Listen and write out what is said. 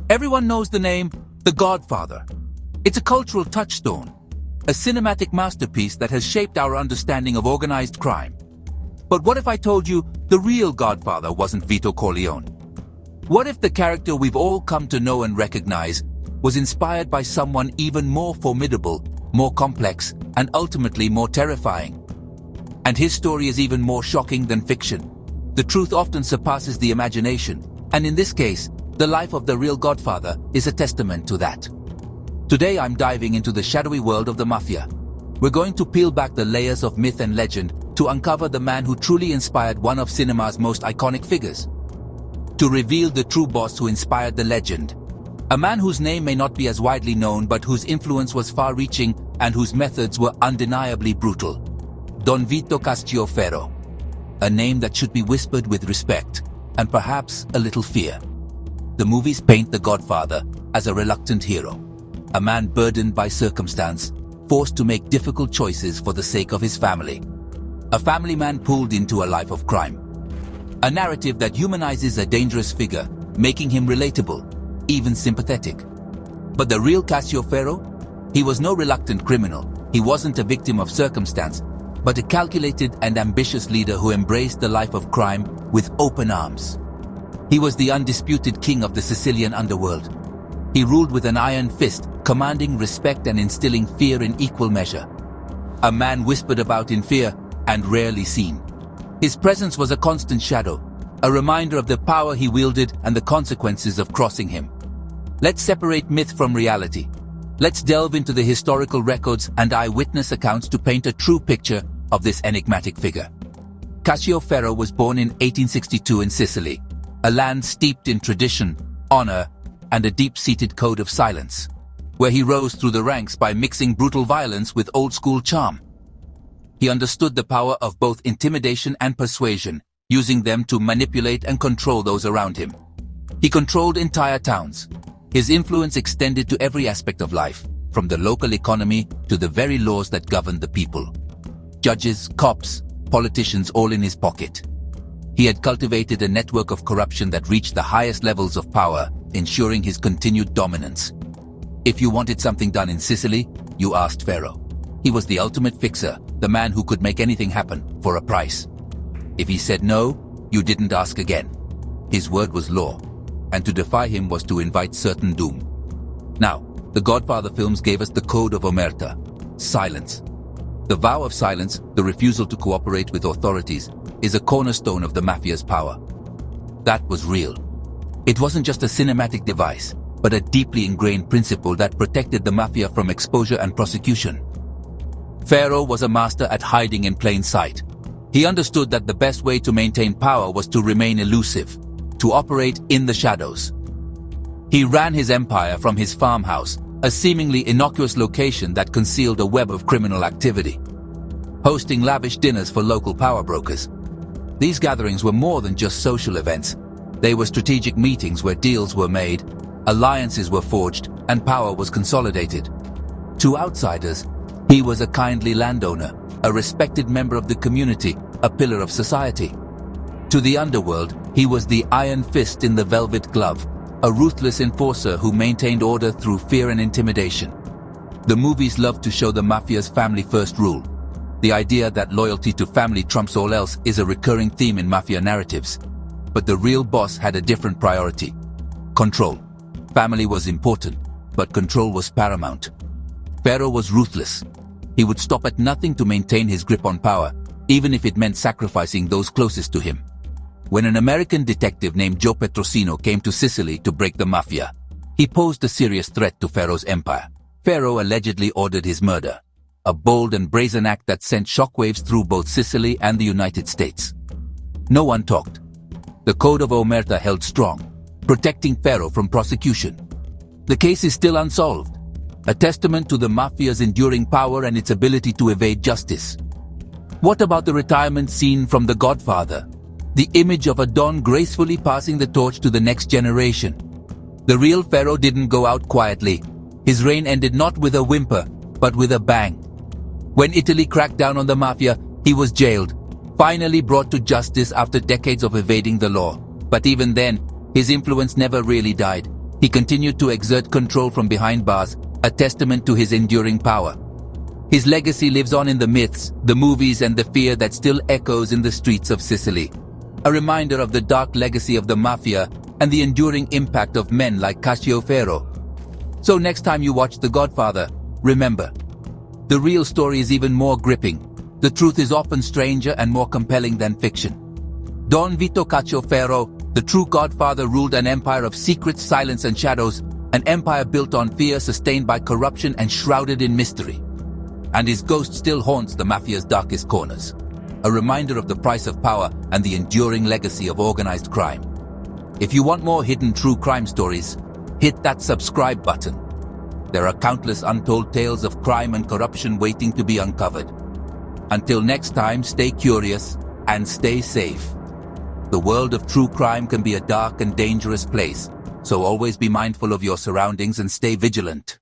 Everyone knows the name The Godfather. It's a cultural touchstone, a cinematic masterpiece that has shaped our understanding of organized crime. But what if I told you the real Godfather wasn't Vito Corleone? What if the character we've all come to know and recognize was inspired by someone even more formidable, more complex, and ultimately more terrifying? And his story is even more shocking than fiction. The truth often surpasses the imagination, and in this case, the life of the real Godfather is a testament to that. Today I'm diving into the shadowy world of the Mafia. We're going to peel back the layers of myth and legend to uncover the man who truly inspired one of cinema's most iconic figures. To reveal the true boss who inspired the legend. A man whose name may not be as widely known but whose influence was far-reaching and whose methods were undeniably brutal. Don Vito Cascioferro. A name that should be whispered with respect and perhaps a little fear. The movies paint the Godfather as a reluctant hero, a man burdened by circumstance, forced to make difficult choices for the sake of his family. A family man pulled into a life of crime. A narrative that humanizes a dangerous figure, making him relatable, even sympathetic. But the real Cascioferro? He was no reluctant criminal. He wasn't a victim of circumstance, but a calculated and ambitious leader who embraced the life of crime with open arms. He was the undisputed king of the Sicilian underworld. He ruled with an iron fist, commanding respect and instilling fear in equal measure. A man whispered about in fear and rarely seen. His presence was a constant shadow, a reminder of the power he wielded and the consequences of crossing him. Let's separate myth from reality. Let's delve into the historical records and eyewitness accounts to paint a true picture of this enigmatic figure. Cascioferro was born in 1862 in Sicily, a land steeped in tradition, honor, and a deep-seated code of silence, where he rose through the ranks by mixing brutal violence with old-school charm. He understood the power of both intimidation and persuasion, using them to manipulate and control those around him. He controlled entire towns. His influence extended to every aspect of life, from the local economy to the very laws that governed the people. Judges, cops, politicians all in his pocket. He had cultivated a network of corruption that reached the highest levels of power, ensuring his continued dominance. If you wanted something done in Sicily, you asked Pharaoh. He was the ultimate fixer, the man who could make anything happen for a price. If he said no, you didn't ask again. His word was law, and to defy him was to invite certain doom. Now, the Godfather films gave us the code of omerta, silence. The vow of silence, the refusal to cooperate with authorities, is a cornerstone of the Mafia's power. That was real. It wasn't just a cinematic device, but a deeply ingrained principle that protected the Mafia from exposure and prosecution. Pharaoh was a master at hiding in plain sight. He understood that the best way to maintain power was to remain elusive, to operate in the shadows. He ran his empire from his farmhouse, a seemingly innocuous location that concealed a web of criminal activity, hosting lavish dinners for local power brokers. These gatherings were more than just social events. They were strategic meetings where deals were made, alliances were forged, and power was consolidated. To outsiders, he was a kindly landowner, a respected member of the community, a pillar of society. To the underworld, he was the iron fist in the velvet glove, a ruthless enforcer who maintained order through fear and intimidation. The movies loved to show the Mafia's family-first rule. The idea that loyalty to family trumps all else is a recurring theme in Mafia narratives. But the real boss had a different priority: control. Family was important, but control was paramount. Pharaoh was ruthless. He would stop at nothing to maintain his grip on power, even if it meant sacrificing those closest to him. When an American detective named Joe Petrosino came to Sicily to break the Mafia, he posed a serious threat to Pharaoh's empire. Pharaoh allegedly ordered his murder, a bold and brazen act that sent shockwaves through both Sicily and the United States. No one talked. The Code of Omerta held strong, protecting Pharaoh from prosecution. The case is still unsolved, a testament to the Mafia's enduring power and its ability to evade justice. What about the retirement scene from The Godfather? The image of a Don gracefully passing the torch to the next generation. The real Pharaoh didn't go out quietly. His reign ended not with a whimper, but with a bang. When Italy cracked down on the Mafia, he was jailed, finally brought to justice after decades of evading the law. But even then, his influence never really died. He continued to exert control from behind bars, a testament to his enduring power. His legacy lives on in the myths, the movies, and the fear that still echoes in the streets of Sicily. A reminder of the dark legacy of the Mafia and the enduring impact of men like Caccioferro. So next time you watch The Godfather, remember, the real story is even more gripping. The truth is often stranger and more compelling than fiction. Don Vito Caccioferro, the true Godfather, ruled an empire of secrets, silence, and shadows, an empire built on fear, sustained by corruption, and shrouded in mystery. And his ghost still haunts the Mafia's darkest corners, a reminder of the price of power and the enduring legacy of organized crime. If you want more hidden true crime stories, hit that subscribe button. There are countless untold tales of crime and corruption waiting to be uncovered. Until next time, stay curious and stay safe. The world of true crime can be a dark and dangerous place, so always be mindful of your surroundings and stay vigilant.